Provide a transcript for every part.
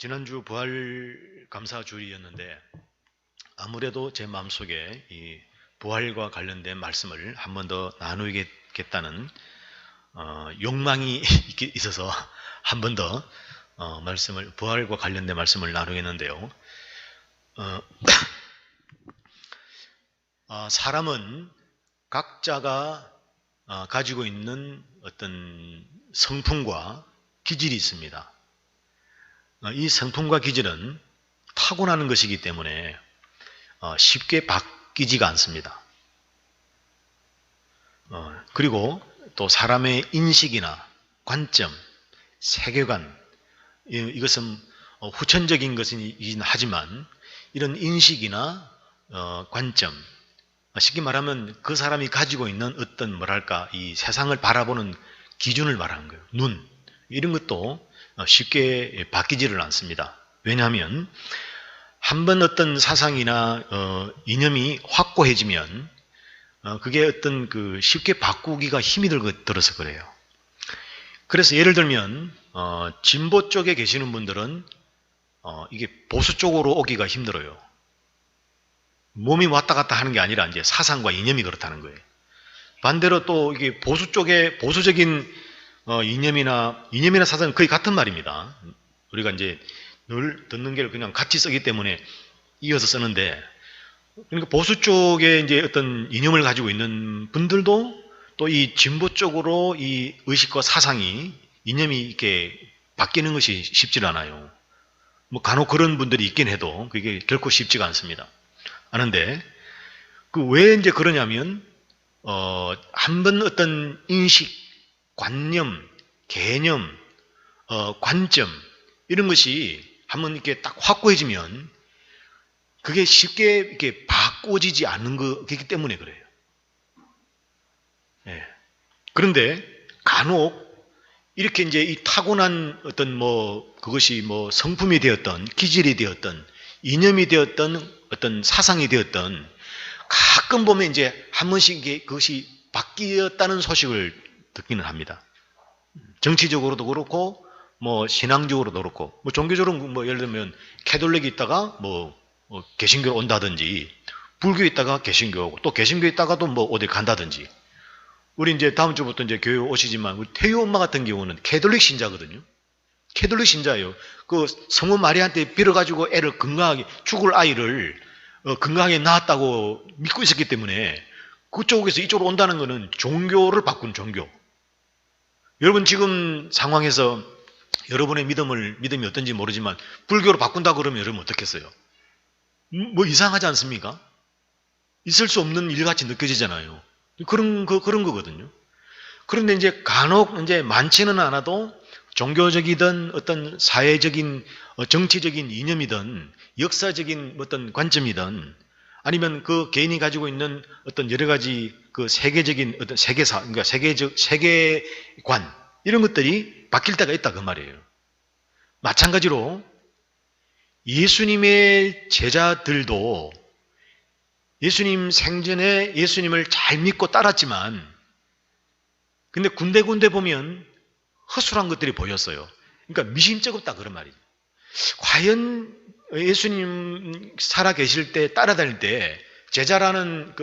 지난주 부활 감사 주일이었는데 아무래도 제 마음속에 이 부활과 관련된 말씀을 한 번 더 나누겠다는 욕망이 있어서 한 번 더 부활과 관련된 말씀을 나누겠는데요. 사람은 각자가 가지고 있는 어떤 성품과 기질이 있습니다. 이 성품과 기질은 타고나는 것이기 때문에 쉽게 바뀌지가 않습니다. 그리고 또 사람의 인식이나 관점, 세계관, 이것은 후천적인 것이긴 하지만 이런 인식이나 관점, 쉽게 말하면 그 사람이 가지고 있는 어떤 이 세상을 바라보는 기준을 말하는 거예요. 눈, 이런 것도 쉽게 바뀌지를 않습니다. 왜냐하면 한번 어떤 사상이나 이념이 확고해지면 그게 어떤 쉽게 바꾸기가 힘이 들어서 그래요. 그래서 예를 들면 진보 쪽에 계시는 분들은 이게 보수 쪽으로 오기가 힘들어요. 몸이 왔다 갔다 하는 게 아니라 이제 사상과 이념이 그렇다는 거예요. 반대로 또 이게 보수 쪽에 보수적인 이념이나 사상은 거의 같은 말입니다. 우리가 이제 늘 듣는 게 그냥 같이 쓰기 때문에 이어서 쓰는데, 그러니까 보수 쪽에 이제 어떤 이념을 가지고 있는 분들도 또 이 진보 쪽으로 이 의식과 사상이, 이념이 이렇게 바뀌는 것이 쉽지 않아요. 뭐 간혹 그런 분들이 있긴 해도 그게 결코 쉽지가 않습니다. 하는데, 왜 이제 그러냐면, 한번 어떤 인식, 관념, 개념, 관점, 이런 것이 한번 이렇게 딱 확고해지면 그게 쉽게 이렇게 바꿔지지 않는 거기 때문에 그래요. 예. 그런데 간혹 이렇게 이제 이 타고난 어떤 그것이 성품이 되었던, 기질이 되었던, 이념이 되었던, 어떤 사상이 되었던, 가끔 보면 이제 한 번씩 그것이 바뀌었다는 소식을 듣기는 합니다. 정치적으로도 그렇고, 신앙적으로도 그렇고, 종교적으로 예를 들면 캐톨릭이 있다가 개신교로 온다든지, 불교에 있다가 개신교 오고, 또 개신교에 있다가도 어디 간다든지. 우리 이제 다음 주부터 이제 교회 오시지만, 우리 태유 엄마 같은 경우는 캐톨릭 신자거든요. 캐톨릭 신자예요. 그 성모 마리아한테 빌어가지고 애를 건강하게, 죽을 아이를 건강하게 낳았다고 믿고 있었기 때문에 그쪽에서 이쪽으로 온다는 것은 종교를 바꾼 종교. 여러분 지금 상황에서 여러분의 믿음이 어떤지 모르지만 불교로 바꾼다 그러면 여러분 어떻겠어요? 이상하지 않습니까? 있을 수 없는 일같이 느껴지잖아요. 그런 거거든요. 그런데 이제 간혹 이제 많지는 않아도 종교적이든 어떤 사회적인, 정치적인 이념이든 역사적인 어떤 관점이든 아니면 그 개인이 가지고 있는 어떤 여러 가지 세계적인 어떤 세계사, 그러니까 세계관, 이런 것들이 바뀔 때가 있다 그 말이에요. 마찬가지로 예수님의 제자들도 예수님 생전에 예수님을 잘 믿고 따랐지만 근데 군데군데 보면 허술한 것들이 보였어요. 그러니까 미심쩍었다 그런 말이죠. 과연 예수님 살아 계실 때 따라다닐 때 제자라는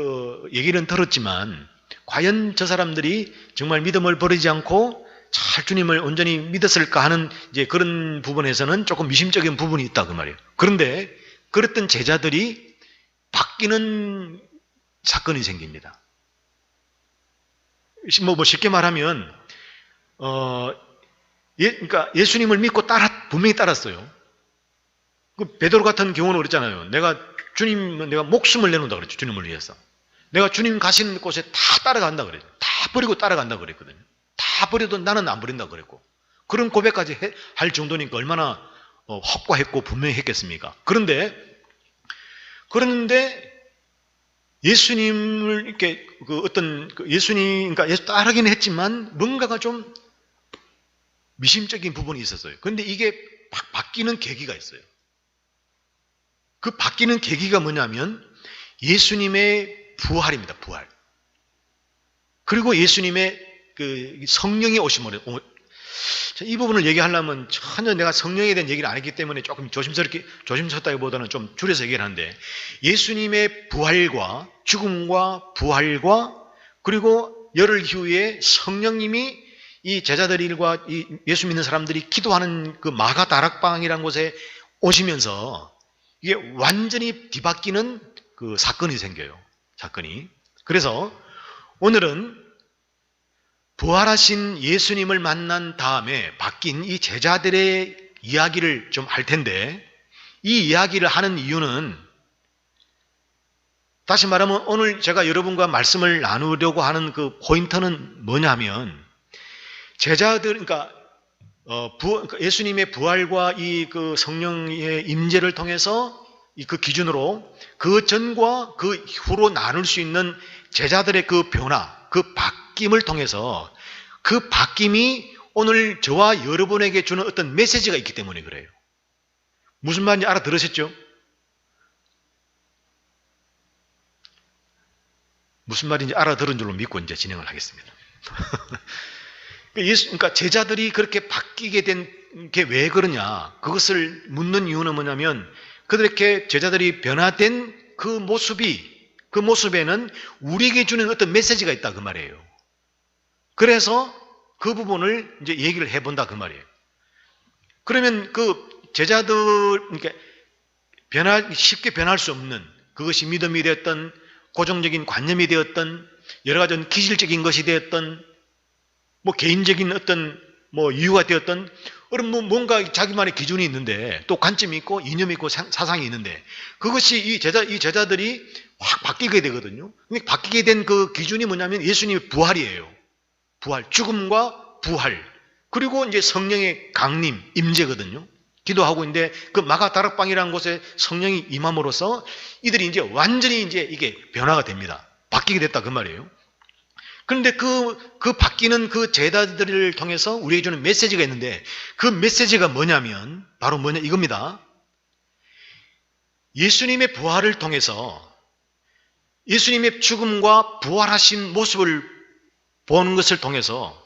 얘기는 들었지만 과연 저 사람들이 정말 믿음을 버리지 않고 잘 주님을 온전히 믿었을까 하는 이제 그런 부분에서는 조금 미심쩍은 부분이 있다 그 말이에요. 그런데 그랬던 제자들이 바뀌는 사건이 생깁니다. 쉽게 말하면 그러니까 예수님을 믿고 분명히 따랐어요. 그 베드로 같은 경우는 그랬잖아요. 내가 목숨을 내놓는다 그랬죠. 주님을 위해서. 내가 주님 가시는 곳에 다 따라간다 그랬죠. 다 버리고 따라간다 그랬거든요. 다 버려도 나는 안 버린다 그랬고. 그런 고백까지 할 정도니까 얼마나 확고했고 분명히 했겠습니까? 그런데 예수님을 이렇게 그러니까 예수 따르긴 했지만 뭔가가 좀 미심적인 부분이 있었어요. 그런데 이게 바뀌는 계기가 있어요. 그 바뀌는 계기가 뭐냐면 예수님의 부활입니다. 부활. 그리고 예수님의 성령이 오심으로 이 부분을 얘기하려면 전혀 내가 성령에 대한 얘기를 안 했기 때문에 조금 조심스럽다기보다는 좀 줄여서 얘기를 하는데, 예수님의 부활과 죽음과 부활과 그리고 열흘 이후에 성령님이 이 제자들과 이 예수 믿는 사람들이 기도하는 그 마가 다락방이라는 곳에 오시면서 이게 완전히 뒤바뀌는 그 사건이 생겨요. 사건이. 그래서 오늘은 부활하신 예수님을 만난 다음에 바뀐 이 제자들의 이야기를 좀 할 텐데, 이 이야기를 하는 이유는, 다시 말하면 오늘 제가 여러분과 말씀을 나누려고 하는 그 포인트는 뭐냐면, 제자들, 그러니까 예수님의 부활과 이 그 성령의 임재를 통해서 그 기준으로 그 전과 그 후로 나눌 수 있는 제자들의 그 변화, 그 바뀜을 통해서, 그 바뀜이 오늘 저와 여러분에게 주는 어떤 메시지가 있기 때문에 그래요. 무슨 말인지 알아들으셨죠? 무슨 말인지 알아들은 줄로 믿고 이제 진행을 하겠습니다. 그러니까 제자들이 그렇게 바뀌게 된 게 왜 그러냐, 그것을 묻는 이유는 뭐냐면, 그렇게 제자들이 변화된 그 모습에는 우리에게 주는 어떤 메시지가 있다 그 말이에요. 그래서 그 부분을 이제 얘기를 해본다 그 말이에요. 그러면 그 제자들, 그러니까 쉽게 변할 수 없는, 그것이 믿음이 되었던, 고정적인 관념이 되었던, 여러 가지 기질적인 것이 되었던, 뭐 개인적인 어떤 뭐 이유가 되었던, 뭔가 자기만의 기준이 있는데, 또 관점이 있고 이념이 있고 사상이 있는데, 그것이 이 제자들이 확 바뀌게 되거든요. 근데 바뀌게 된 그 기준이 뭐냐면 예수님의 부활이에요. 부활, 죽음과 부활, 그리고 이제 성령의 강림, 임재거든요. 기도하고 있는데 그 마가 다락방이라는 곳에 성령이 임함으로써 이들이 이제 완전히 이제 이게 변화가 됩니다. 바뀌게 됐다 그 말이에요. 그런데 그 바뀌는 그 제자들을 통해서 우리에게 주는 메시지가 있는데, 그 메시지가 뭐냐면 바로 이겁니다. 예수님의 부활을 통해서, 예수님의 죽음과 부활하신 모습을 보는 것을 통해서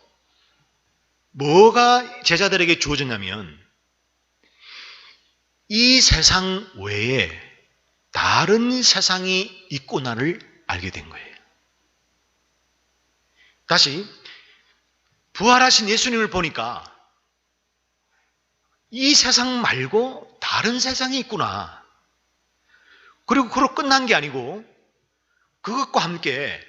뭐가 제자들에게 주어졌냐면, 이 세상 외에 다른 세상이 있구나를 알게 된 거예요. 다시, 부활하신 예수님을 보니까 이 세상 말고 다른 세상이 있구나. 그리고 그로 끝난 게 아니고, 그것과 함께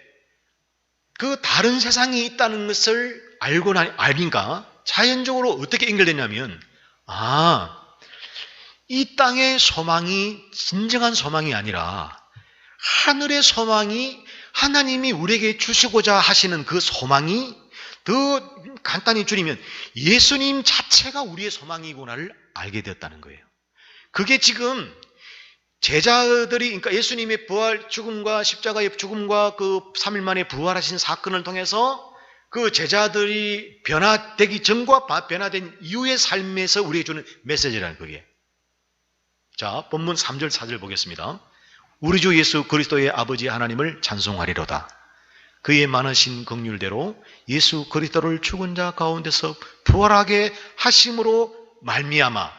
그 다른 세상이 있다는 것을 알니까 자연적으로 어떻게 연결되냐면, 이 땅의 소망이 진정한 소망이 아니라 하늘의 소망이, 하나님이 우리에게 주시고자 하시는 그 소망이, 더 간단히 줄이면 예수님 자체가 우리의 소망이구나를 알게 되었다는 거예요. 그게 지금 제자들이, 그러니까 예수님의 부활, 죽음과 십자가의 죽음과 그 3일 만에 부활하신 사건을 통해서 그 제자들이 변화되기 전과 변화된 이후의 삶에서 우리에게 주는 메시지라는 거예요. 자, 본문 3절 4절 보겠습니다. 우리 주 예수 그리스도의 아버지 하나님을 찬송하리로다. 그의 많으신 긍휼대로 예수 그리스도를 죽은 자 가운데서 부활하게 하심으로 말미암아.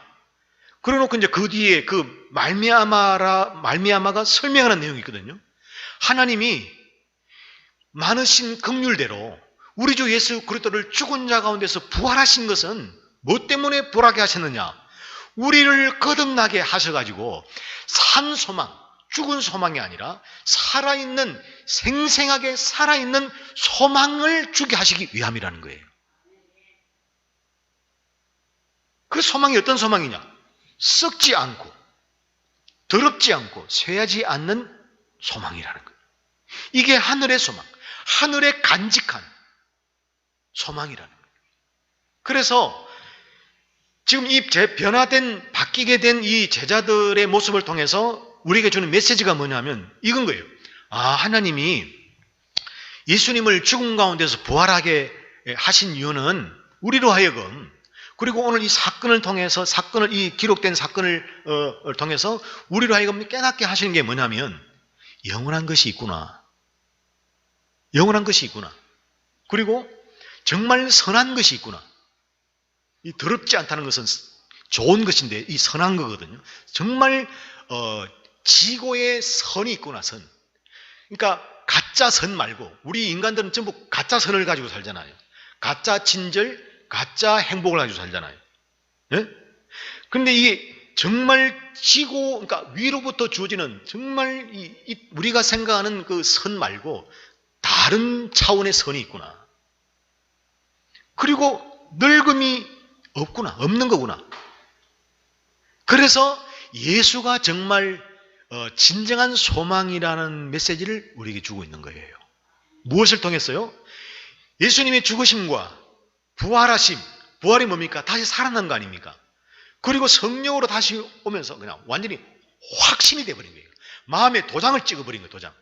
그러놓고 이제 그 뒤에 그 말미암아가 설명하는 내용이 있거든요. 하나님이 많으신 긍휼대로 우리 주 예수 그리스도를 죽은 자 가운데서 부활하신 것은 뭐 때문에 부활하게 하셨느냐? 우리를 거듭나게 하셔가지고 산 소망, 죽은 소망이 아니라 살아있는, 생생하게 살아있는 소망을 주게 하시기 위함이라는 거예요. 그 소망이 어떤 소망이냐? 썩지 않고 더럽지 않고 쇠하지 않는 소망이라는 거예요. 이게 하늘의 소망, 하늘의 간직한 소망이라는 거예요. 그래서 지금 이 변화된, 바뀌게 된 이 제자들의 모습을 통해서 우리에게 주는 메시지가 뭐냐면 이건 거예요. 하나님이 예수님을 죽음 가운데서 부활하게 하신 이유는 우리로 하여금, 그리고 오늘 이 사건을 통해서, 이 기록된 사건을 통해서 우리로 하여금 깨닫게 하시는 게 뭐냐면, 영원한 것이 있구나. 영원한 것이 있구나. 그리고 정말 선한 것이 있구나. 이 더럽지 않다는 것은 좋은 것인데 이 선한 거거든요. 정말 지고의 선이 있구나, 선. 그러니까 가짜 선 말고 우리 인간들은 전부 가짜 선을 가지고 살잖아요. 가짜 친절, 가짜 행복을 가지고 살잖아요. 예? 그런데 이게 정말 지고, 그러니까 위로부터 주어지는 정말 우리가 생각하는 그 선 말고 다른 차원의 선이 있구나. 그리고 늙음이 없구나, 없는 거구나. 그래서 예수가 정말 진정한 소망이라는 메시지를 우리에게 주고 있는 거예요. 무엇을 통했어요? 예수님의 죽으심과 부활하심, 부활이 뭡니까? 다시 살아난 거 아닙니까? 그리고 성령으로 다시 오면서 그냥 완전히 확신이 돼버린 거예요. 마음에 도장을 찍어버린 거예요, 도장.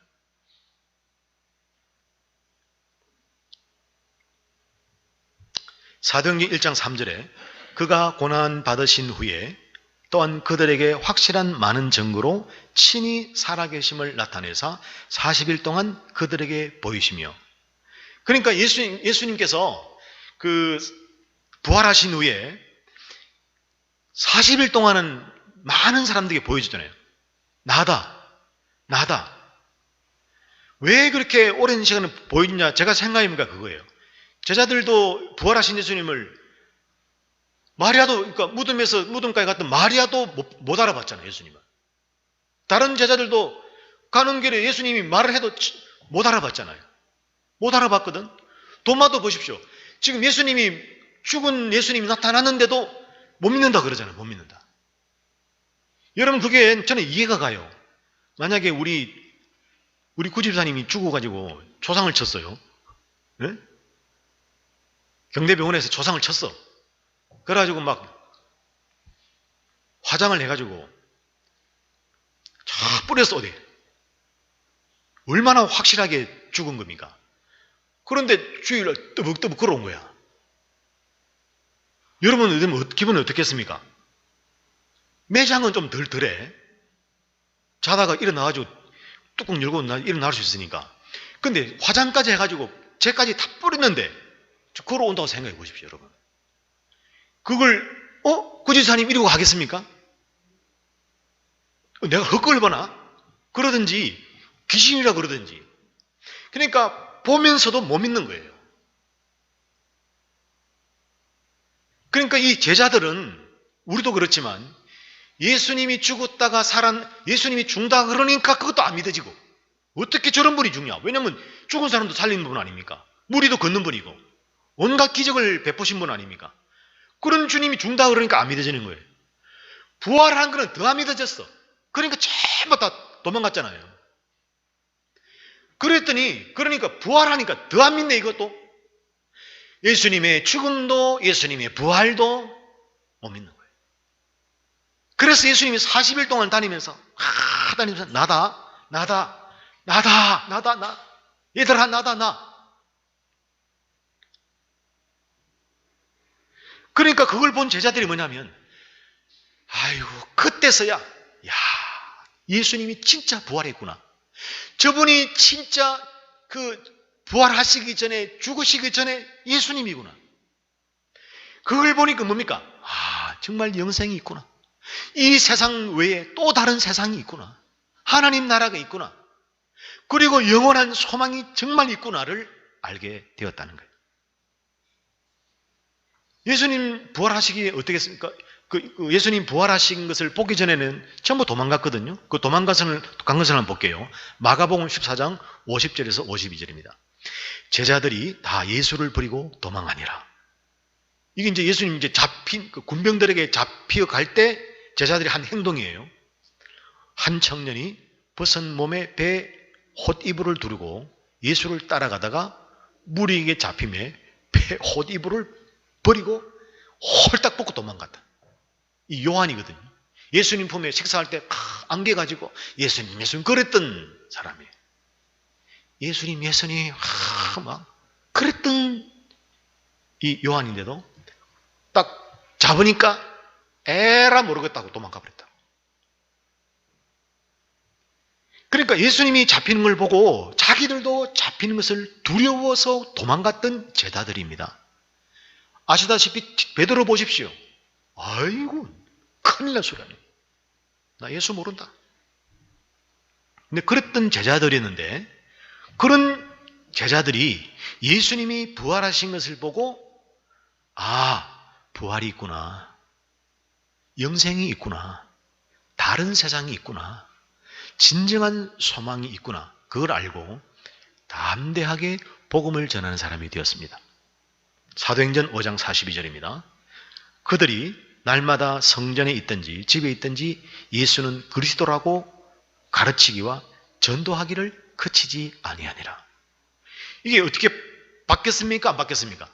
사도행전 1장 3절에 그가 고난 받으신 후에 또한 그들에게 확실한 많은 증거로 친히 살아계심을 나타내사 40일 동안 그들에게 보이시며, 그러니까 예수님께서 그 부활하신 후에 40일 동안은 많은 사람들에게 보여주잖아요. 나다. 왜 그렇게 오랜 시간을 보여주냐? 제가 생각해보니까 그거예요. 제자들도 부활하신 예수님을 마리아도, 그러니까 무덤가에 갔던 마리아도 못 알아봤잖아요, 예수님을. 다른 제자들도 가는 길에 예수님이 말을 해도 못 알아봤잖아요. 못 알아봤거든. 도마도 보십시오. 지금 죽은 예수님이 나타났는데도 못 믿는다 그러잖아요. 못 믿는다. 여러분, 그게 저는 이해가 가요. 만약에 우리 구집사님이 죽어가지고 조상을 쳤어요. 네? 경대병원에서 조상을 쳤어. 그래가지고 막 화장을 해가지고 쫙 뿌렸어. 어디? 얼마나 확실하게 죽은 겁니까? 그런데 주일날 뜨벅뜨벅 걸어온 거야. 여러분 기분은 어떻겠습니까? 매장은 좀 덜해. 자다가 일어나가지고 뚜껑 열고 일어날 수 있으니까. 근데 화장까지 해가지고 쟤까지 다 뿌렸는데 걸어온다고 생각해 보십시오, 여러분. 그걸 구지사님 이러고 가겠습니까? 내가 헛걸 보나? 그러든지 귀신이라 그러든지. 그러니까 보면서도 못 믿는 거예요. 그러니까 이 제자들은, 우리도 그렇지만 예수님이 죽었다가 예수님이 죽다 그러니까 그것도 안 믿어지고, 어떻게 저런 분이 죽냐? 왜냐면 죽은 사람도 살리는 분 아닙니까? 무리도 걷는 분이고 온갖 기적을 베푸신 분 아닙니까? 그런 주님이 죽다 그러니까 안 믿어지는 거예요. 부활한 거는 더 안 믿어졌어. 그러니까 전부 다 도망갔잖아요. 그러니까 부활하니까 더 안 믿네, 이것도. 예수님의 죽음도 예수님의 부활도 못 믿는 거예요. 그래서 예수님이 40일 동안 다니면서 나다. 얘들아, 나다. 그러니까 그걸 본 제자들이 뭐냐면, 아이고, 그때서야, 예수님이 진짜 부활했구나. 저분이 진짜 부활하시기 전에, 죽으시기 전에 예수님이구나. 그걸 보니까 뭡니까? 정말 영생이 있구나. 이 세상 외에 또 다른 세상이 있구나. 하나님 나라가 있구나. 그리고 영원한 소망이 정말 있구나를 알게 되었다는 거예요. 예수님 부활하시기에 어떻게 했습니까? 예수님 부활하신 것을 보기 전에는 전부 도망갔거든요. 그 간 것을 한번 볼게요. 마가복음 14장 50절에서 52절입니다. 제자들이 다 예수를 버리고 도망하니라. 이게 이제 예수님 잡힌 군병들에게 잡혀 갈 때 제자들이 한 행동이에요. 한 청년이 벗은 몸에 배에 홑이불을 두르고 예수를 따라가다가 무리에게 잡힘에 배 홑이불을 버리고 홀딱 벗고 도망갔다. 이 요한이거든요. 예수님 품에 식사할 때 안겨가지고 예수님 그랬던 사람이에요. 예수님 막 그랬던 이 요한인데도 딱 잡으니까 에라 모르겠다고 도망가 버렸다. 그러니까 예수님이 잡히는 걸 보고 자기들도 잡히는 것을 두려워서 도망갔던 제자들입니다. 아시다시피 베드로 보십시오. 아이고, 큰일 날 소리 아니에요. 나 예수 모른다. 근데 그랬던 제자들이었는데, 그런 제자들이 예수님이 부활하신 것을 보고, 아, 부활이 있구나. 영생이 있구나. 다른 세상이 있구나. 진정한 소망이 있구나. 그걸 알고 담대하게 복음을 전하는 사람이 되었습니다. 사도행전 5장 42절입니다. 그들이 날마다 성전에 있든지 집에 있든지 예수는 그리스도라고 가르치기와 전도하기를 그치지 아니하니라. 이게 어떻게 바뀌었습니까? 안 바뀌었습니까?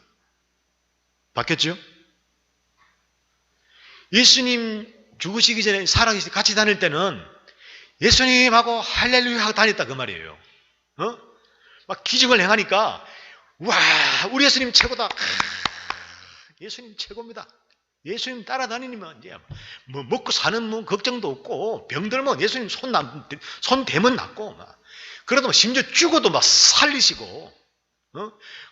바뀌었죠? 예수님 죽으시기 전에 살아계실 때 같이 다닐 때는 예수님하고 할렐루야 하고 다녔다 그 말이에요. 막 기적을 행하니까 와, 우리 예수님 최고다. 예수님 최고입니다. 예수님 따라다니면 이제 뭐 먹고 사는 뭐 걱정도 없고 병들면 예수님 손 대면 낫고 그래도 심지어 죽어도 막 살리시고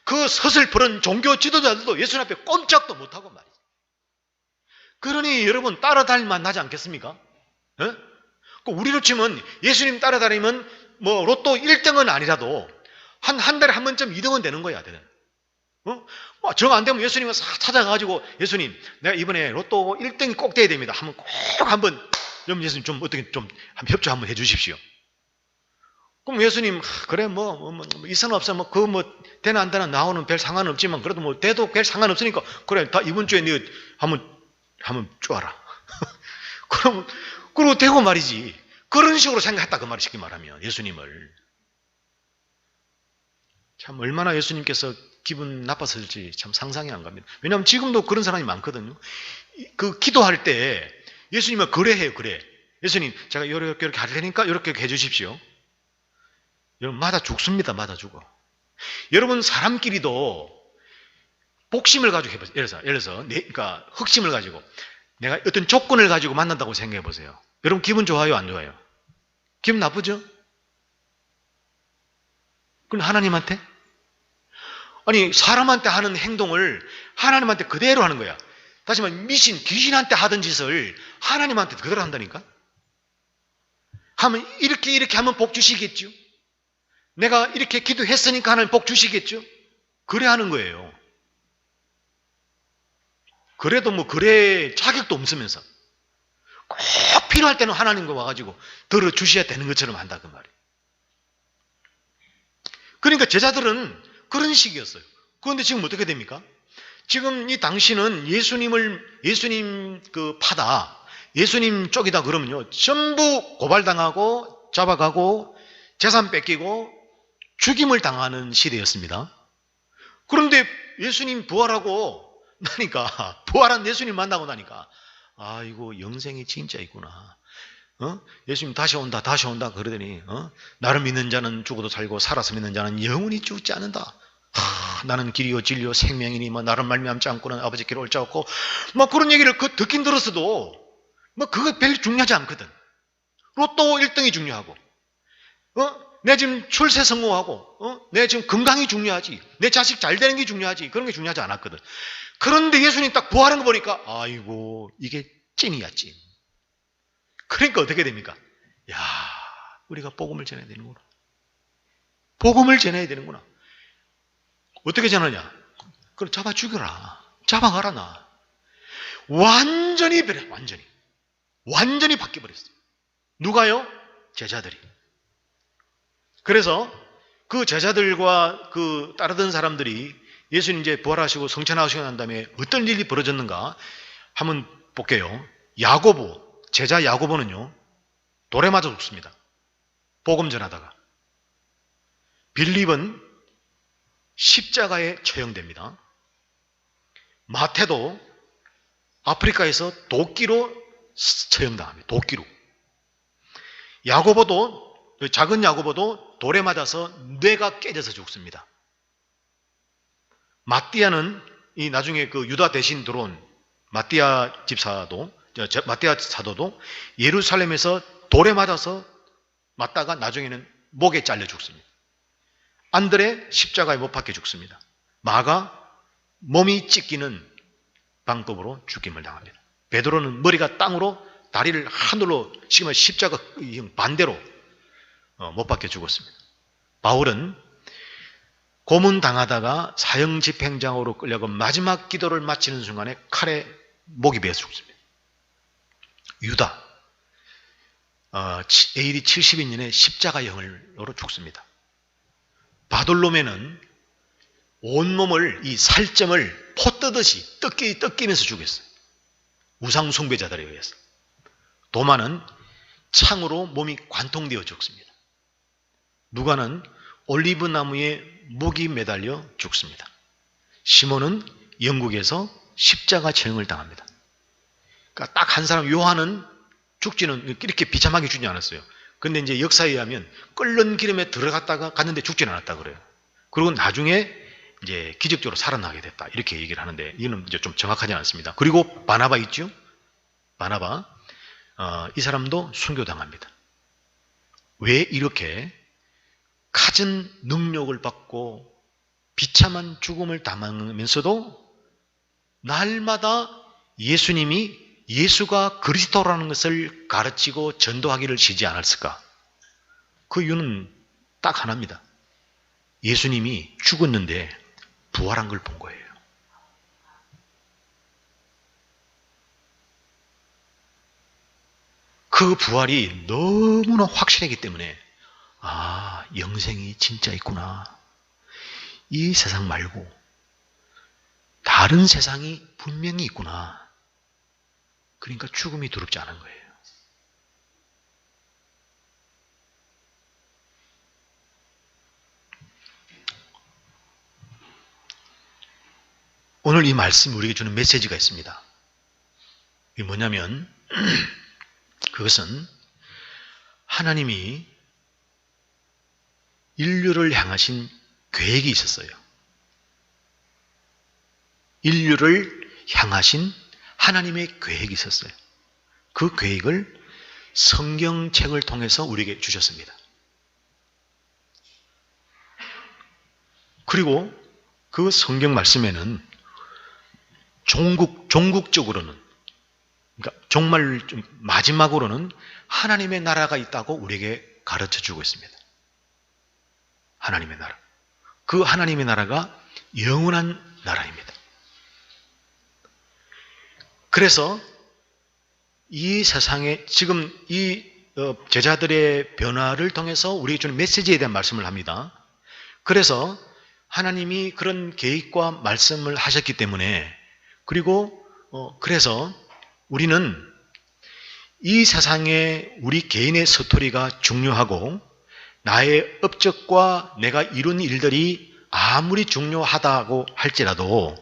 그 서슬퍼런 종교 지도자들도 예수님 앞에 꼼짝도 못하고 말이죠. 그러니 여러분 따라다닐만 하지 않겠습니까? 우리로 치면 예수님 따라다니면 뭐 로또 1등은 아니라도 한 달에 한 번쯤 2등은 되는 거야. 정 안 되면 예수님을 싹 찾아가가지고 예수님 내가 이번에 로또 1등이 꼭 돼야 됩니다. 한번 예수님 좀 어떻게 좀 협조 한번 해주십시오. 그럼 예수님 그래 있으나 없어 되나 안 되나 나오는 별 상관없지만 그래도 뭐 돼도 별 상관없으니까 그래 다 이번 주에 네 한번 쪼아라. 그러고 되고 말이지. 그런 식으로 생각했다 그 말이 쉽게 말하면 예수님을 참 얼마나 예수님께서 기분 나빴을지 참 상상이 안 갑니다. 왜냐하면 지금도 그런 사람이 많거든요. 그 기도할 때 예수님은 그래. 예수님 제가 이렇게 할 테니까 이렇게 해주십시오. 여러분 맞아 죽습니다. 맞아 죽어. 여러분 사람끼리도 복심을 가지고 해보세요. 예를 들어서 그러니까 흑심을 가지고 내가 어떤 조건을 가지고 만난다고 생각해 보세요. 여러분 기분 좋아요? 안 좋아요? 기분 나쁘죠? 그럼 하나님한테? 아니 사람한테 하는 행동을 하나님한테 그대로 하는 거야. 다시 말해 귀신한테 하던 짓을 하나님한테 그대로 한다니까? 하면 이렇게 하면 복 주시겠죠? 내가 이렇게 기도했으니까 하나님 복 주시겠죠? 그래 하는 거예요. 그래도 그래 자격도 없으면서 꼭 필요할 때는 하나님과 와가지고 들어주셔야 되는 것처럼 한다 그 말이에요. 그러니까 제자들은 그런 식이었어요. 그런데 지금 어떻게 됩니까? 지금 이 당신은 예수님 파다, 예수님 쪽이다 그러면요 전부 고발당하고 잡아가고 재산 뺏기고 죽임을 당하는 시대였습니다. 그런데 예수님 부활하고 나니까 부활한 예수님 만나고 나니까 이거 영생이 진짜 있구나. 예수님 다시 온다 그러더니 나를 믿는 자는 죽어도 살고 살아서 믿는 자는 영원히 죽지 않는다. 나는 길이요 진리요 생명이니 나를 말미암지 않고는 아버지께로 올 자 없고 그런 얘기를 듣긴 들었어도 그거 별로 중요하지 않거든. 로또 1등이 중요하고 내 지금 출세 성공하고 내 지금 건강이 중요하지, 내 자식 잘 되는 게 중요하지, 그런 게 중요하지 않았거든. 그런데 예수님 딱 부활한 거 보니까 아이고 이게 찐이야 찐. 그러니까 어떻게 됩니까? 야, 우리가 복음을 전해야 되는구나. 복음을 전해야 되는구나. 어떻게 전하냐? 그럼 잡아 죽여라. 잡아가라 나. 완전히 바뀌어버렸어요. 누가요? 제자들이. 그래서 그 제자들과 그 따르던 사람들이 예수님 이제 부활하시고 성천하시고 난 다음에 어떤 일이 벌어졌는가 한번 볼게요. 제자 야고보는요 돌에 맞아 죽습니다. 복음 전하다가. 빌립은 십자가에 처형됩니다. 마태도 아프리카에서 도끼로 처형당합니다. 도끼로. 작은 야고보도 돌에 맞아서 뇌가 깨져서 죽습니다. 마띠아는 나중에 유다 대신 들어온 마띠아 사도도 예루살렘에서 돌에 맞다가 나중에는 목에 잘려 죽습니다. 안드레 십자가에 못 박혀 죽습니다. 마가 몸이 찢기는 방법으로 죽임을 당합니다. 베드로는 머리가 땅으로 다리를 하늘로 지금 십자가 반대로 못 박혀 죽었습니다. 바울은 고문당하다가 사형집행장으로 끌려가 마지막 기도를 마치는 순간에 칼에 목이 베어 죽습니다. 유다 AD 72년에 십자가형으로 죽습니다. 바돌로메는 온몸을 이 살점을 포 뜨듯이 뜯기면서 죽였어요. 우상 숭배자들에 의해서. 도마는 창으로 몸이 관통되어 죽습니다. 누가는 올리브 나무에 목이 매달려 죽습니다. 시몬은 영국에서 십자가 처형을 당합니다. 그러니까 딱 한 사람, 요한은 죽지는 이렇게 비참하게 죽지 않았어요. 근데 이제 역사에 의하면 끓는 기름에 들어갔다가 갔는데 죽지는 않았다 그래요. 그리고 나중에 이제 기적적으로 살아나게 됐다. 이렇게 얘기를 하는데 이거는 이제 좀 정확하지 않습니다. 그리고 바나바 있죠? 바나바. 이 사람도 순교당합니다. 왜 이렇게 갖은 능력을 받고 비참한 죽음을 당하면서도 날마다 예수가 그리스도라는 것을 가르치고 전도하기를 쉬지 않았을까? 그 이유는 딱 하나입니다. 예수님이 죽었는데 부활한 걸 본 거예요. 그 부활이 너무나 확실하기 때문에 영생이 진짜 있구나. 이 세상 말고 다른 세상이 분명히 있구나. 그러니까 죽음이 두렵지 않은 거예요. 오늘 이 말씀이 우리에게 주는 메시지가 있습니다. 이게 뭐냐면 그것은 하나님이 인류를 향하신 계획이 있었어요. 인류를 향하신 하나님의 계획이 있었어요. 그 계획을 성경책을 통해서 우리에게 주셨습니다. 그리고 그 성경 말씀에는 종국적으로는, 그러니까 정말 좀 마지막으로는 하나님의 나라가 있다고 우리에게 가르쳐 주고 있습니다. 하나님의 나라. 그 하나님의 나라가 영원한 나라입니다. 그래서 이 세상에 지금 이 제자들의 변화를 통해서 우리에게 주는 메시지에 대한 말씀을 합니다. 그래서 하나님이 그런 계획과 말씀을 하셨기 때문에, 그리고 그래서 우리는 이 세상에 우리 개인의 스토리가 중요하고 나의 업적과 내가 이룬 일들이 아무리 중요하다고 할지라도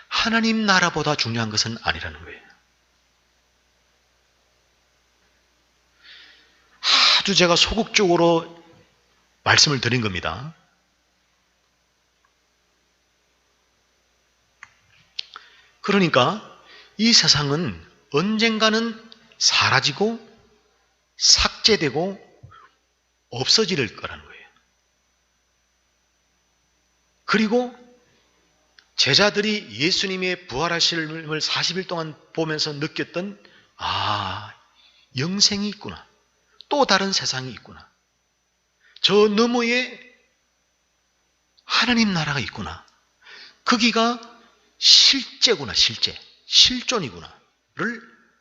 하나님 나라보다 중요한 것은 아니라는 거예요. 아주 제가 소극적으로 말씀을 드린 겁니다. 그러니까 이 세상은 언젠가는 사라지고 삭제되고 없어질 거라는 거예요. 그리고 제자들이 예수님의 부활하심을 40일 동안 보면서 느꼈던 영생이 있구나. 또 다른 세상이 있구나. 저 너머에 하나님 나라가 있구나. 거기가 실제구나. 실존이구나를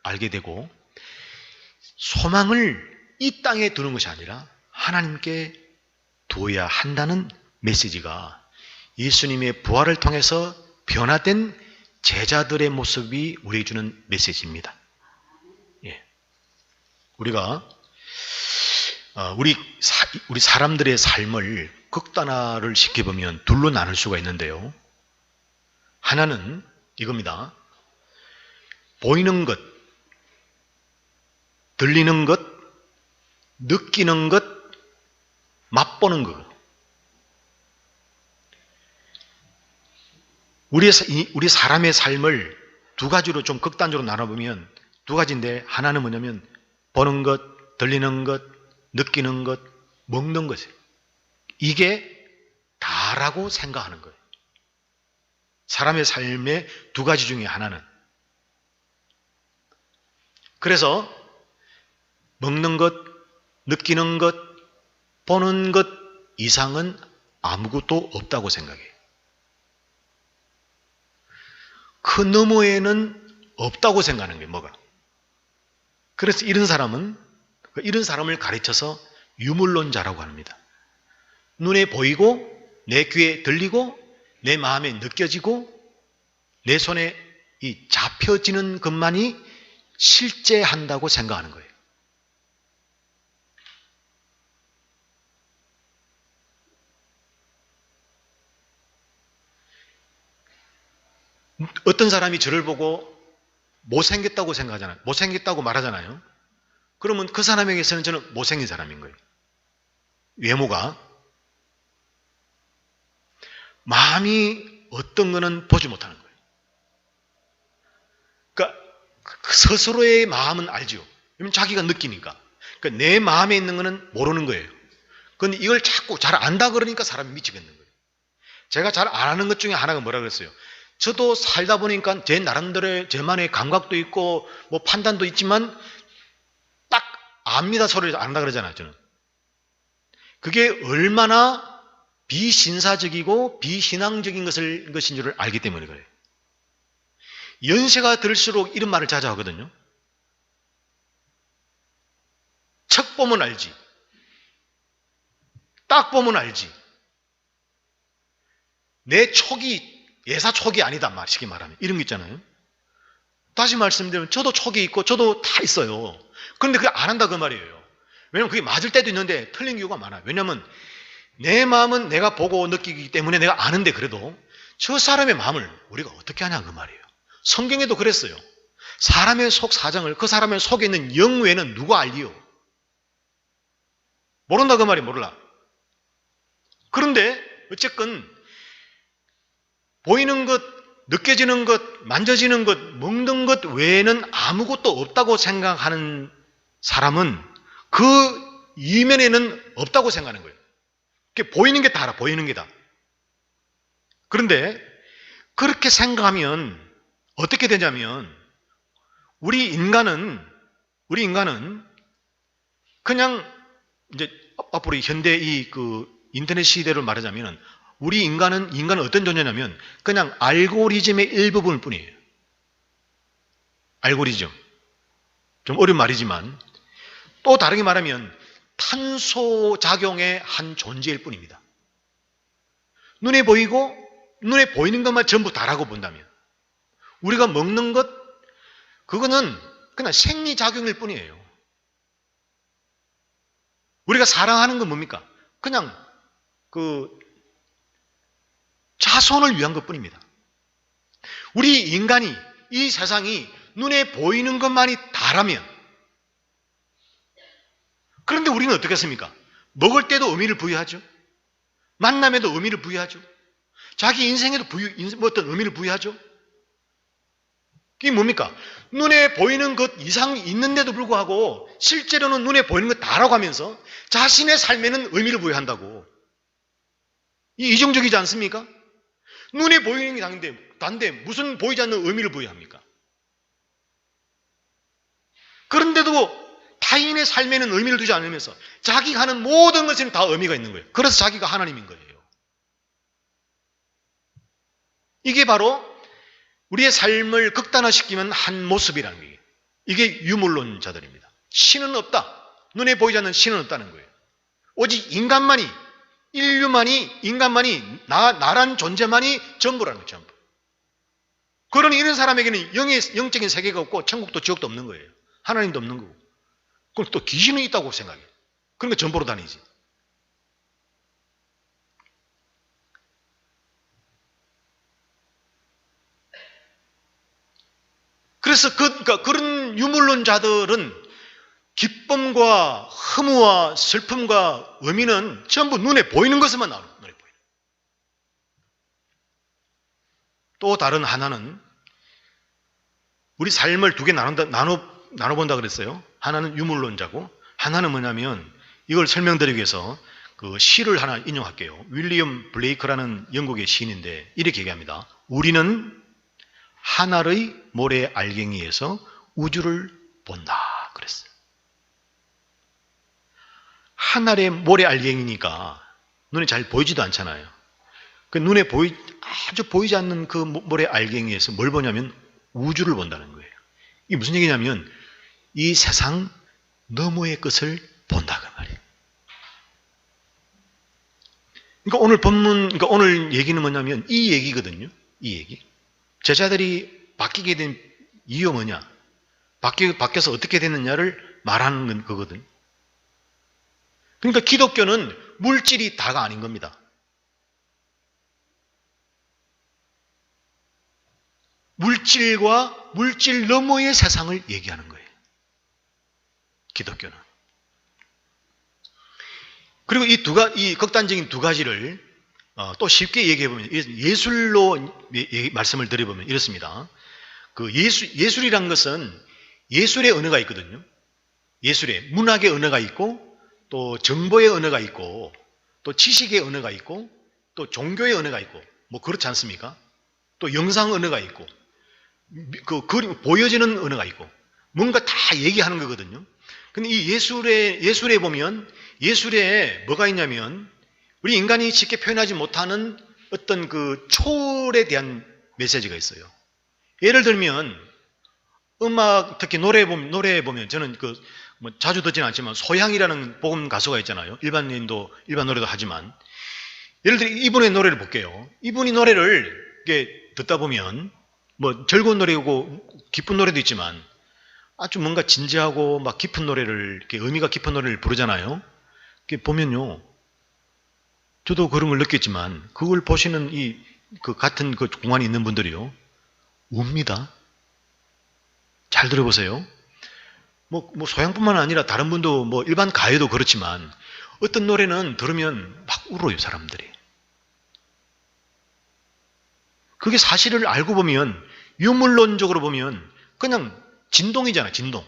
알게 되고 소망을 이 땅에 두는 것이 아니라 하나님께 두어야 한다는 메시지가 예수님의 부활을 통해서 변화된 제자들의 모습이 우리에게 주는 메시지입니다. 우리가 우리 사람들의 삶을 극단화를 시켜보면 둘로 나눌 수가 있는데요. 하나는 이겁니다. 보이는 것, 들리는 것, 느끼는 것, 맛보는 것. 우리 사람의 삶을 두 가지로 좀 극단적으로 나눠보면 두 가지인데, 하나는 뭐냐면 보는 것, 들리는 것, 느끼는 것, 먹는 것이에요. 이게 다라고 생각하는 거예요. 사람의 삶의 두 가지 중에 하나는. 그래서 먹는 것, 느끼는 것, 보는 것 이상은 아무것도 없다고 생각해요. 그 너머에는 없다고 생각하는 거예요. 뭐가. 그래서 이런 사람을 가르쳐서 유물론자라고 합니다. 눈에 보이고 내 귀에 들리고 내 마음에 느껴지고 내 손에 이 잡혀지는 것만이 실제한다고 생각하는 거예요. 어떤 사람이 저를 보고 못생겼다고 생각하잖아요. 못생겼다고 말하잖아요. 그러면 그 사람에게서는 저는 못생긴 사람인 거예요. 외모가. 마음이 어떤 거는 보지 못하는 거예요. 그러니까 스스로의 마음은 알죠. 왜냐면 자기가 느끼니까. 그러니까 내 마음에 있는 거는 모르는 거예요. 그런데 이걸 자꾸 잘 안다 그러니까 사람이 미치겠는 거예요. 제가 잘 안 하는 것 중에 하나가 뭐라 그랬어요? 저도 살다 보니까 제 나름대로의 저만의 감각도 있고 뭐 판단도 있지만 딱 압니다 소리를 안 한다 그러잖아요. 저는. 그게 얼마나 비신사적이고 비신앙적인 것인 줄 알기 때문에 그래요. 연세가 들수록 이런 말을 자주 하거든요. 척 보면 알지. 딱 보면 알지. 내 촉이 예사 촉이 아니다. 쉽게 말하면. 이런 거 있잖아요. 다시 말씀드리면 저도 촉이 있고 저도 다 있어요. 그런데 그게 안 한다 그 말이에요. 왜냐면 그게 맞을 때도 있는데 틀린 이유가 많아요. 왜냐면 내 마음은 내가 보고 느끼기 때문에 내가 아는데 그래도 저 사람의 마음을 우리가 어떻게 하냐 그 말이에요. 성경에도 그랬어요. 사람의 속 사정을 그 사람의 속에 있는 영 외에는 누가 알리요? 모른다 그 말이 몰라. 그런데 어쨌건 보이는 것, 느껴지는 것, 만져지는 것, 먹는 것 외에는 아무것도 없다고 생각하는 사람은 그 이면에는 없다고 생각하는 거예요. 보이는 게 다라, 보이는 게 다. 그런데 그렇게 생각하면 어떻게 되냐면 우리 인간은 그냥 이제 앞으로 현대 인터넷 시대로 말하자면 우리 인간은 어떤 존재냐면 그냥 알고리즘의 일부분일 뿐이에요. 알고리즘. 좀 어려운 말이지만 또 다르게 말하면 탄소작용의 한 존재일 뿐입니다. 눈에 보이는 것만 전부 다라고 본다면 우리가 먹는 것 그거는 그냥 생리작용일 뿐이에요. 우리가 사랑하는 건 뭡니까? 그냥 자손을 위한 것뿐입니다. 우리 인간이 이 세상이 눈에 보이는 것만이 다라면 그런데 우리는 어떻게 했습니까? 먹을 때도 의미를 부여하죠. 만남에도 의미를 부여하죠. 자기 인생에도 어떤 의미를 부여하죠. 그게 뭡니까? 눈에 보이는 것 이상이 있는데도 불구하고 실제로는 눈에 보이는 것 다라고 하면서 자신의 삶에는 의미를 부여한다고. 이 이중적이지 않습니까? 눈에 보이는 게 단데 무슨 보이지 않는 의미를 부여합니까? 그런데도 타인의 삶에는 의미를 두지 않으면서 자기가 하는 모든 것에는 다 의미가 있는 거예요. 그래서 자기가 하나님인 거예요. 이게 바로 우리의 삶을 극단화시키면 한 모습이라는 거예요. 이게 유물론자들입니다. 신은 없다. 눈에 보이지 않는 신은 없다는 거예요. 오직 인간만이 나란 존재만이 전부라는 거예요. 전부. 그러니 이런 사람에게는 영적인 세계가 없고 천국도 지옥도 없는 거예요. 하나님도 없는 거고. 그럼 또 귀신은 있다고 생각해요. 그러니까 전보로 다니지. 그래서 그런 유물론자들은 기쁨과 허무와 슬픔과 의미는 전부 눈에 보이는 것에만 나와요. 눈에 보이는. 또 다른 하나는 우리 삶을 두 개 나눠본다 그랬어요. 하나는 유물론자고 하나는 뭐냐면 이걸 설명드리기 위해서 그 시를 하나 인용할게요. 윌리엄 블레이크라는 영국의 시인인데 이렇게 얘기합니다. 우리는 하늘의 모래 알갱이에서 우주를 본다 그랬어요. 하늘의 모래 알갱이니까 눈에 잘 보이지도 않잖아요. 그 눈에 아주 보이지 않는 그 모래 알갱이에서 뭘 보냐면 우주를 본다는 거예요. 이게 무슨 얘기냐면 이 세상 너머의 것을 본다 그 말이에요. 그러니까 오늘 본문, 그러니까 오늘 얘기는 뭐냐면 이 얘기거든요. 이 얘기. 제자들이 바뀌게 된 이유가 뭐냐? 바뀌어서 어떻게 됐느냐를 말하는 거거든. 그러니까 기독교는 물질이 다가 아닌 겁니다. 물질과 물질 너머의 세상을 얘기하는 거예요. 기독교는. 그리고 이 극단적인 두 가지를 또 쉽게 얘기해보면 예술로 말씀을 드려보면 이렇습니다. 그 예술이란 것은 예술의 언어가 있거든요. 예술의 문학의 언어가 있고 또 정보의 언어가 있고 또 지식의 언어가 있고 또 종교의 언어가 있고 뭐 그렇지 않습니까? 또 영상 언어가 있고 그 그림 보여지는 언어가 있고 뭔가 다 얘기하는 거거든요. 근데 이 예술에 보면 예술에 뭐가 있냐면 우리 인간이 쉽게 표현하지 못하는 어떤 그 초월에 대한 메시지가 있어요. 예를 들면 음악 특히 노래에 보면 저는 뭐 자주 듣지는 않지만 소향이라는 복음 가수가 있잖아요. 일반 노래도 하지만 예를 들어 이분의 노래를 볼게요. 이분이 노래를 이렇게 듣다 보면 뭐 즐거운 노래고 기쁜 노래도 있지만 아주 뭔가 진지하고 막 깊은 노래를 이렇게 의미가 깊은 노래를 부르잖아요. 이렇게 보면요, 저도 그런 걸 느꼈지만 그걸 보시는 그 같은 그 공간에 있는 분들이요 웁니다. 잘 들어보세요. 뭐 소양뿐만 아니라 다른 분도 뭐 일반 가요도 그렇지만 어떤 노래는 들으면 막 울어요 사람들이. 그게 사실을 알고 보면 유물론적으로 보면 그냥 진동이잖아요. 진동.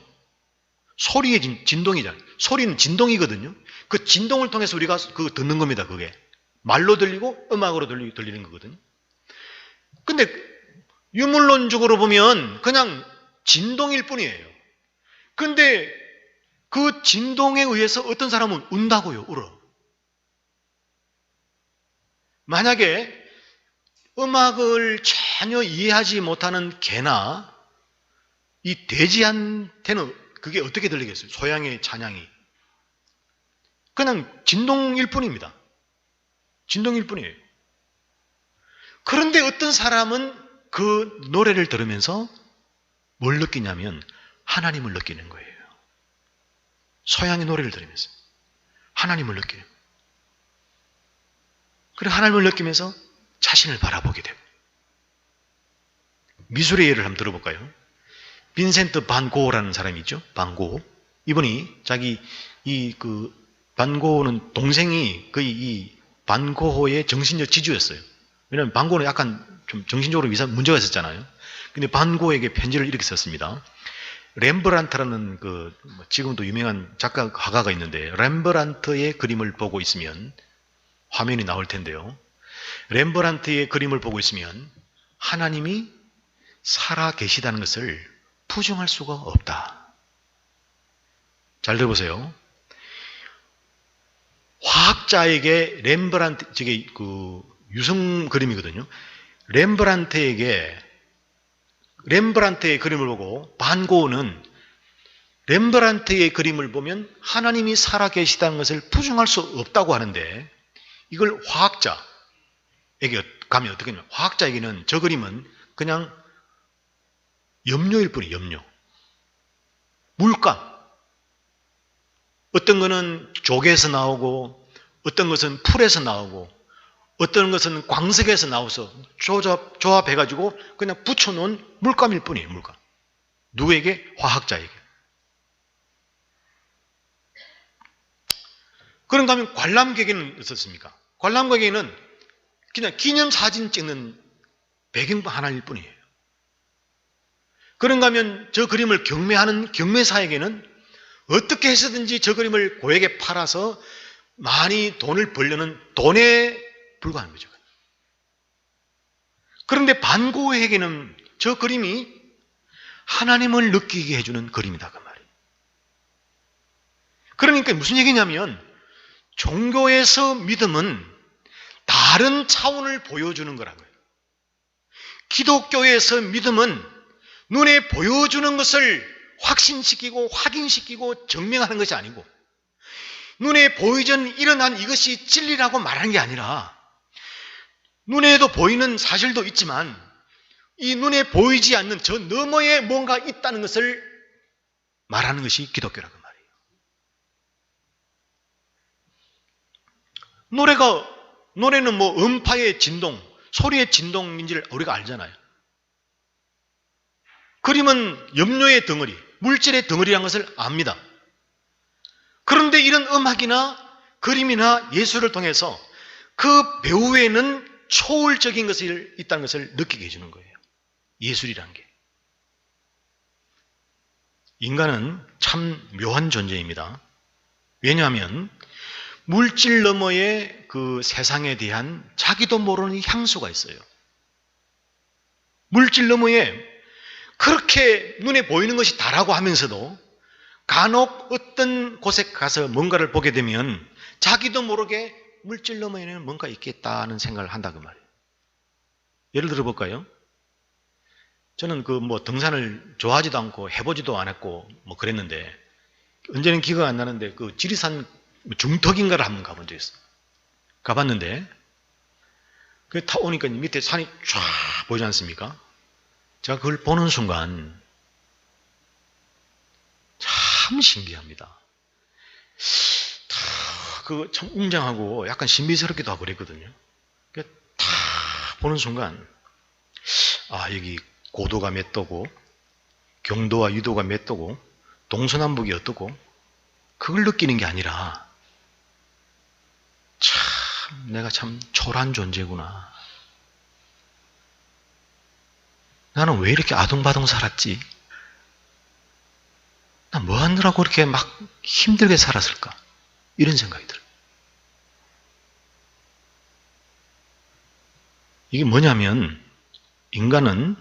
소리의 진동이잖아요. 소리는 진동이거든요. 그 진동을 통해서 우리가 듣는 겁니다. 그게 말로 들리고 음악으로 들리는 거거든요. 근데 유물론적으로 보면 그냥 진동일 뿐이에요. 근데 그 진동에 의해서 어떤 사람은 운다고요. 울어. 만약에 음악을 전혀 이해하지 못하는 개나 이 돼지한테는 그게 어떻게 들리겠어요? 소양의 찬양이. 그냥 진동일 뿐입니다. 진동일 뿐이에요. 그런데 어떤 사람은 그 노래를 들으면서 뭘 느끼냐면 하나님을 느끼는 거예요. 소양의 노래를 들으면서 하나님을 느끼는 거예요. 그리고 하나님을 느끼면서 자신을 바라보게 되고. 미술의 예를 한번 들어볼까요? 빈센트 반 고흐라는 사람이 있죠. 반 고흐. 이분이 반 고흐는 동생이 거의 이 반 고흐의 정신적 지주였어요. 왜냐하면 반 고흐는 약간 좀 정신적으로 문제가 있었잖아요. 근데 반 고흐에게 편지를 이렇게 썼습니다. 렘브란트라는 지금도 유명한 화가가 있는데 렘브란트의 그림을 보고 있으면 화면이 나올 텐데요. 렘브란트의 그림을 보고 있으면 하나님이 살아 계시다는 것을 부정할 수가 없다. 잘 들어보세요. 화학자에게 렘브란트, 저게 유성 그림이거든요. 렘브란트의 그림을 보고 반 고흐는 렘브란트의 그림을 보면 하나님이 살아 계시다는 것을 부정할 수 없다고 하는데 이걸 화학자에게 가면 어떻게 하냐면 화학자에게는 저 그림은 그냥 염료일 뿐이에요. 염료. 물감. 어떤 것은 조개에서 나오고 어떤 것은 풀에서 나오고 어떤 것은 광석에서 나와서 조합해가지고 그냥 붙여놓은 물감일 뿐이에요. 물감. 누구에게? 화학자에게. 그런가 하면 관람객에는 어떻습니까? 관람객에는 그냥 기념사진 찍는 배경 하나일 뿐이에요. 그런가 하면 저 그림을 경매하는 경매사에게는 어떻게 해서든지 저 그림을 고액에 팔아서 많이 돈을 벌려는 돈에 불과한 거죠. 그런데 반고회계는 저 그림이 하나님을 느끼게 해주는 그림이다 그 말이에요. 그러니까 무슨 얘기냐면 종교에서 믿음은 다른 차원을 보여주는 거라고요. 기독교에서 믿음은 눈에 보여주는 것을 확신시키고 확인시키고 증명하는 것이 아니고 눈에 보이전 일어난 이것이 진리라고 말하는 게 아니라 눈에도 보이는 사실도 있지만 이 눈에 보이지 않는 저 너머에 뭔가 있다는 것을 말하는 것이 기독교라고 말이에요. 노래는 뭐 음파의 진동, 소리의 진동인지를 우리가 알잖아요. 그림은 염료의 덩어리, 물질의 덩어리라는 것을 압니다. 그런데 이런 음악이나 그림이나 예술을 통해서 그 배우에는 초월적인 것이 있다는 것을 느끼게 해주는 거예요. 예술이라는 게. 인간은 참 묘한 존재입니다. 왜냐하면 물질 너머의 그 세상에 대한 자기도 모르는 향수가 있어요. 물질 너머에 그렇게 눈에 보이는 것이 다라고 하면서도 간혹 어떤 곳에 가서 뭔가를 보게 되면 자기도 모르게 물질 너머에는 뭔가 있겠다는 생각을 한다 그 말이에요. 예를 들어 볼까요? 저는 그 뭐 등산을 좋아하지도 않고 해보지도 않았고 뭐 그랬는데 언제는 기억이 안 나는데 그 지리산 중턱인가를 한번 가본 적이 있어요. 가봤는데 그 타 오니까 밑에 산이 쫙 보이지 않습니까? 제가 그걸 보는 순간 참 신기합니다. 그 참 웅장하고 약간 신비스럽기도 하고 그랬거든요. 다 보는 순간 아 여기 고도가 몇 도고 경도와 유도가 몇 도고 동서남북이 어떻고 그걸 느끼는 게 아니라 참 내가 참 초라한 존재구나. 나는 왜 이렇게 아둥바둥 살았지? 나 뭐 하느라고 그렇게 막 힘들게 살았을까? 이런 생각이 들어요. 이게 뭐냐면 인간은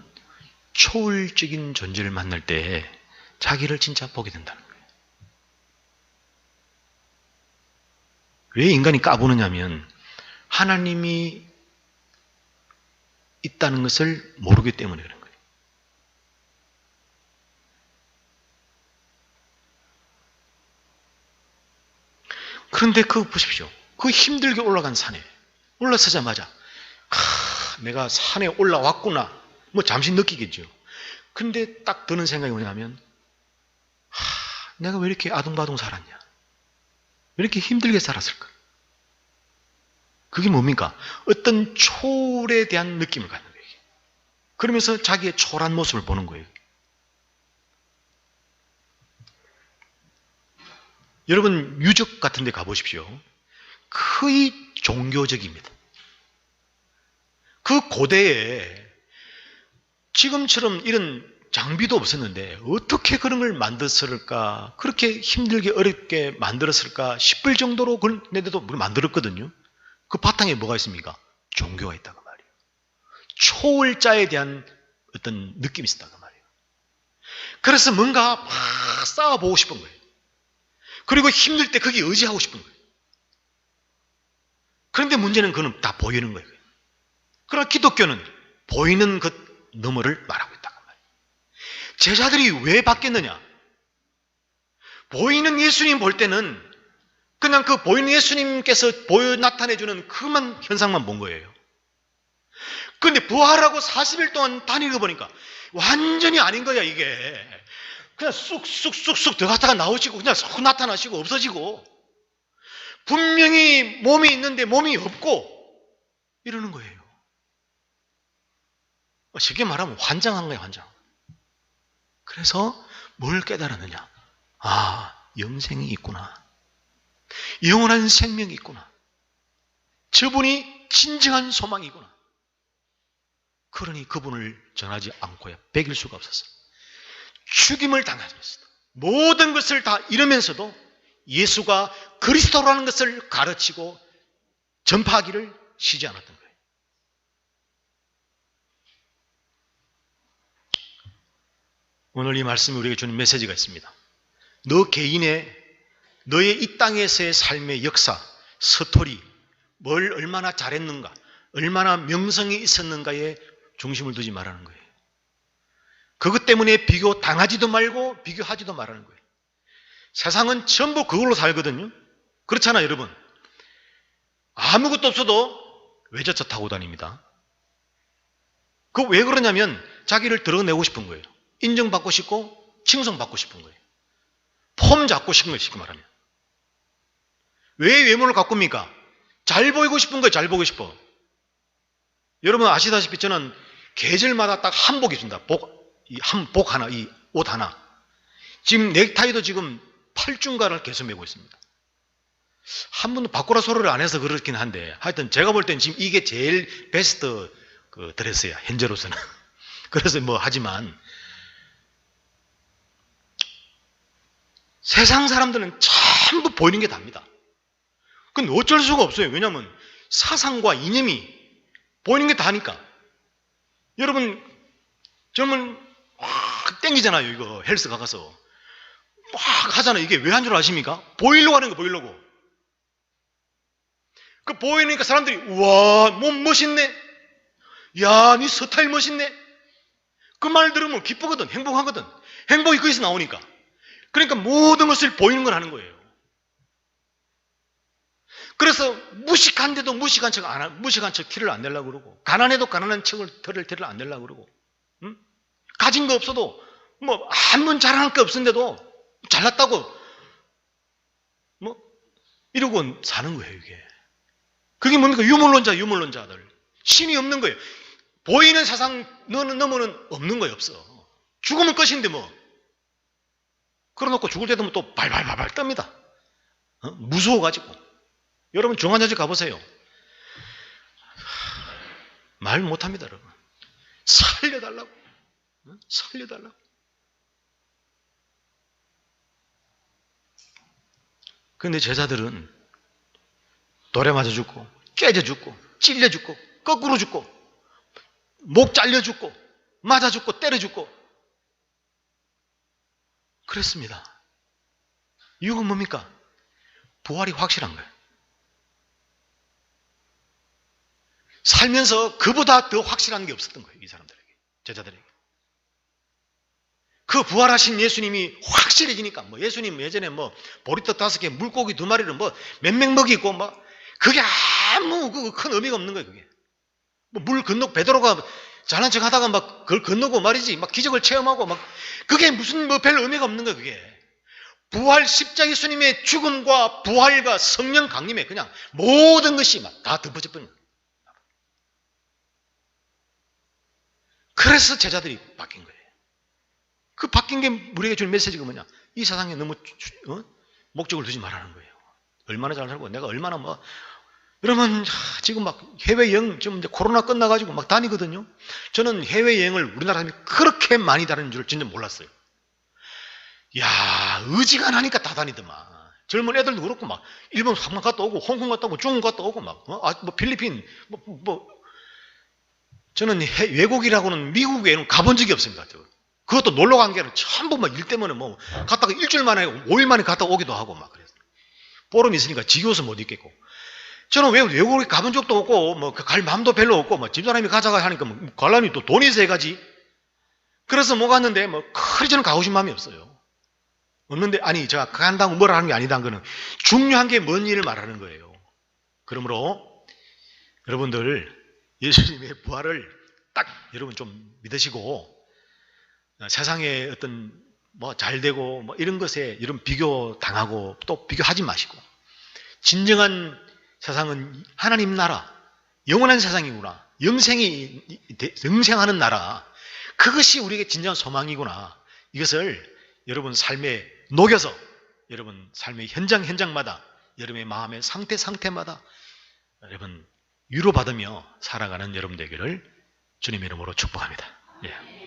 초월적인 존재를 만날 때 자기를 진짜 보게 된다는 거예요. 왜 인간이 까부느냐면 하나님이 있다는 것을 모르기 때문에 그런 거예요. 그런데 그거 보십시오. 그 힘들게 올라간 산에 올라서자마자 내가 산에 올라왔구나. 뭐 잠시 느끼겠죠. 근데 딱 드는 생각이 뭐냐면 내가 왜 이렇게 아둥바둥 살았냐? 왜 이렇게 힘들게 살았을까? 그게 뭡니까? 어떤 초월에 대한 느낌을 갖는 거예요. 그러면서 자기의 초라한 모습을 보는 거예요. 여러분 유적 같은 데 가보십시오. 거의 종교적입니다. 그 고대에 지금처럼 이런 장비도 없었는데 어떻게 그런 걸 만들었을까? 그렇게 힘들게 어렵게 만들었을까 싶을 정도로 그런데도 만들었거든요. 그 바탕에 뭐가 있습니까? 종교가 있다고 말이에요. 초월자에 대한 어떤 느낌이 있었다고 말이에요. 그래서 뭔가 막 쌓아보고 싶은 거예요. 그리고 힘들 때 거기 의지하고 싶은 거예요. 그런데 문제는 그건 다 보이는 거예요. 그러나 기독교는 보이는 것 너머를 말하고 있다고 말이에요. 제자들이 왜 바뀌었느냐? 보이는 예수님 볼 때는 그냥 그 보이는 예수님께서 나타내주는 그만 현상만 본 거예요. 그런데 부활하고 40일 동안 다니고 보니까 완전히 아닌 거야 이게. 그냥 쑥쑥쑥쑥 들어갔다가 나오시고 그냥 쏙 나타나시고 없어지고 분명히 몸이 있는데 몸이 없고 이러는 거예요. 쉽게 말하면 환장한 거예요, 환장. 그래서 뭘 깨달았느냐? 아, 영생이 있구나. 영원한 생명이 있구나. 저분이 진정한 소망이구나. 그러니 그분을 전하지 않고야 배길 수가 없었어요. 죽임을 당하면서도 모든 것을 다 잃으면서도 예수가 그리스도라는 것을 가르치고 전파하기를 쉬지 않았던 거예요. 오늘 이 말씀이 우리에게 주는 메시지가 있습니다. 너 개인의 너의 이 땅에서의 삶의 역사, 스토리, 뭘 얼마나 잘했는가, 얼마나 명성이 있었는가에 중심을 두지 말라는 거예요. 그것 때문에 비교당하지도 말고 비교하지도 말라는 거예요. 세상은 전부 그걸로 살거든요. 그렇잖아요, 여러분. 아무것도 없어도 외제차 타고 다닙니다. 그 왜 그러냐면 자기를 드러내고 싶은 거예요. 인정받고 싶고 칭송받고 싶은 거예요. 폼 잡고 싶은 거예요, 쉽게 말하면. 왜 외모를 가꿉니까? 잘 보이고 싶은 거예요, 잘 보이고 싶어. 여러분 아시다시피 저는 계절마다 딱 한복 입습니다. 복 하나, 이 옷 하나. 지금 넥타이도 지금 8중간을 계속 메고 있습니다. 한 번도 바꾸라 소리를 안 해서 그렇긴 한데 하여튼 제가 볼 땐 지금 이게 제일 베스트 그 드레스야, 현재로서는. 그래서 뭐 하지만 세상 사람들은 전부 보이는 게 답니다. 근데 어쩔 수가 없어요. 왜냐하면 사상과 이념이 보이는 게 다니까. 여러분 젊은 확 땡기잖아요. 이거 헬스 가서 막 하잖아요. 이게 왜 한 줄 아십니까? 보이려고 하는 거, 보이려고. 그 보이니까 사람들이 우와 몸 멋있네, 야 니 스타일 멋있네, 그 말 들으면 기쁘거든, 행복하거든. 행복이 거기서 나오니까. 그러니까 모든 것을 보이는 걸 하는 거예요. 그래서 무식한데도 무식한 척 티를 안 내려고 그러고, 가난해도 가난한 척을 티를 안 내려고 그러고, 응? 가진 거 없어도 뭐 아무 자랑할 게 없는데도 잘났다고 뭐 이러고 사는 거예요. 이게 그게 뭡니까? 유물론자들. 신이 없는 거예요. 보이는 세상 너머는 없는 거예요. 없어. 죽으면 끝인데 뭐. 그러놓고 죽을 때도 또 발발발발 떱니다. 무서워가지고. 여러분 중환자실 가보세요. 말 못합니다. 여러분. 살려달라고. 살려달라고. 그런데 제자들은 돌에 맞아 죽고, 깨져 죽고, 찔려 죽고, 거꾸로 죽고, 목 잘려 죽고, 맞아 죽고, 때려 죽고 그랬습니다. 이유가 뭡니까? 부활이 확실한 거예요. 살면서 그보다 더 확실한 게 없었던 거예요. 이 사람들에게, 제자들에게. 그 부활하신 예수님이 확실해지니까, 뭐 예수님 예전에 뭐 보리떡 5개, 물고기 2마리를 뭐 몇 명 먹이고 뭐 그게 아무 큰 의미가 없는 거예요. 그게 뭐 물 건너 베드로가 잘난 척 하다가 막 그걸 건너고 말이지, 막 기적을 체험하고 막 그게 무슨 뭐 별 의미가 없는 거예요. 그게 부활 십자가 예수님의 죽음과 부활과 성령 강림에 그냥 모든 것이 막 다 덮어져 버린 거예요. 그래서 제자들이 바뀐 거예요. 그 바뀐 게 우리에게 주는 메시지가 뭐냐? 이 세상에 너무 목적을 두지 말라는 거예요. 얼마나 잘 살고 내가 얼마나 뭐 여러분 지금 막 해외여행 좀 이제 코로나 끝나가지고 막 다니거든요. 저는 해외여행을 우리나라 사람이 그렇게 많이 다니는 줄 진짜 몰랐어요. 야 의지가 나니까 다 다니더만. 젊은 애들도 그렇고 막 일본 한번 갔다 오고 홍콩 갔다 오고 중국 갔다 오고 막 뭐 필리핀 저는 외국이라고는 미국 외에는 가본 적이 없습니다. 그것도 놀러 간 게 아니라 전부 막 일 때문에 뭐 갔다가 일주일 만에 5일 만에 갔다 오기도 하고 막 그래서 보름 있으니까 지겨워서 못 있겠고. 저는 왜 외국에 가본 적도 없고 뭐 갈 마음도 별로 없고 뭐 집사람이 가자가 하니까 뭐 가려면 또 돈이 있어야 가지. 그래서 못 갔는데 뭐 그리 저는 가고 싶은 마음이 없어요. 없는데 아니 제가 간다고 뭐라 하는 게 아니다는 거는 중요한 게 뭔 일을 말하는 거예요. 그러므로 여러분들 예수님의 부활을 딱 여러분 좀 믿으시고 세상에 어떤 뭐 잘되고 뭐 이런 것에 이런 비교 당하고 또 비교하지 마시고 진정한 세상은 하나님 나라, 영원한 세상이구나, 영생하는 나라, 그것이 우리에게 진정한 소망이구나. 이것을 여러분 삶에 녹여서 여러분 삶의 현장마다 여러분의 마음의 상태마다 여러분 위로받으며 살아가는 여러분 되기를 주님의 이름으로 축복합니다. 예.